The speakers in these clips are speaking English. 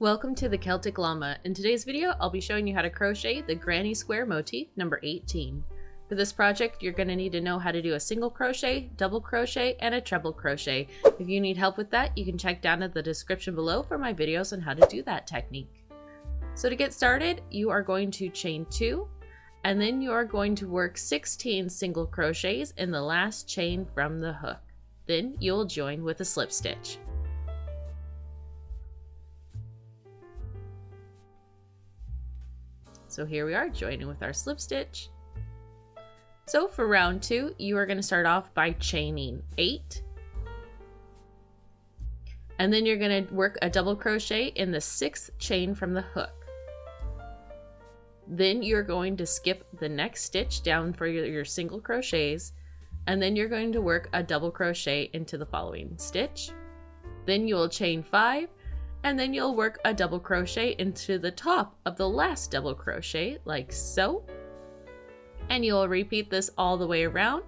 Welcome to the Celtic Llama. In today's video, I'll be showing you how to crochet the Granny Square motif number 18. For this project, you're going to need to know how to do a single crochet, double crochet, and a treble crochet. If you need help with that, you can check down at the description below for my videos on how to do that technique. So to get started, you are going to chain 2, and then you are going to work 16 single crochets in the last chain from the hook. Then you'll join with a slip stitch. So here we are joining with our slip stitch. So for round 2, you are going to start off by chaining 8. And then you're going to work a double crochet in the 6th chain from the hook. Then you're going to skip the next stitch down for your single crochets. And then you're going to work a double crochet into the following stitch. Then you will chain 5. And then you'll work a double crochet into the top of the last double crochet, like so. And you'll repeat this all the way around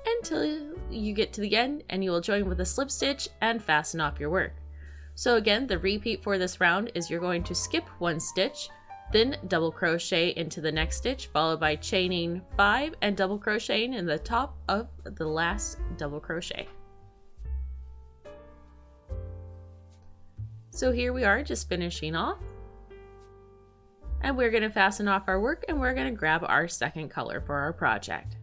until you get to the end, and you will join with a slip stitch and fasten off your work. So again, the repeat for this round is you're going to skip 1 stitch, then double crochet into the next stitch, followed by chaining 5 and double crocheting in the top of the last double crochet. So here we are just finishing off, and we're going to fasten off our work, and we're going to grab our second color for our project.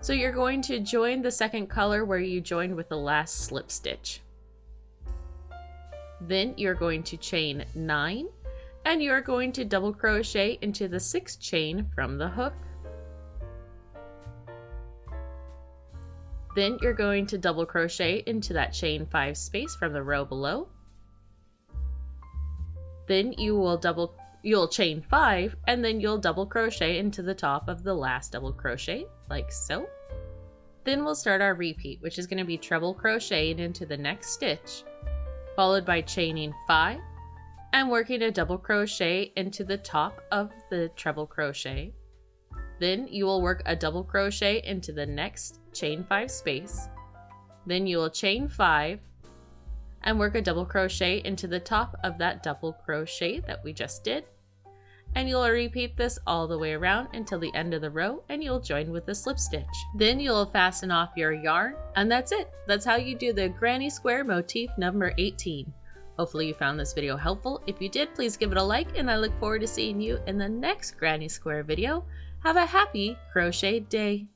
So you're going to join the second color where you joined with the last slip stitch. Then you're going to chain 9, and you're going to double crochet into the 6th chain from the hook. Then you're going to double crochet into that chain 5 space from the row below. Then you'll chain 5, and then you'll double crochet into the top of the last double crochet, like so. Then we'll start our repeat, which is going to be treble crocheting into the next stitch, followed by chaining 5 and working a double crochet into the top of the treble crochet. Then you will work a double crochet into the next chain 5 space. Then you will chain 5 and work a double crochet into the top of that double crochet that we just did. And you'll repeat this all the way around until the end of the row, and you'll join with a slip stitch. Then you'll fasten off your yarn, and that's it. That's how you do the Granny Square motif number 18. Hopefully you found this video helpful. If you did, please give it a like, and I look forward to seeing you in the next Granny Square video. Have a happy crochet day!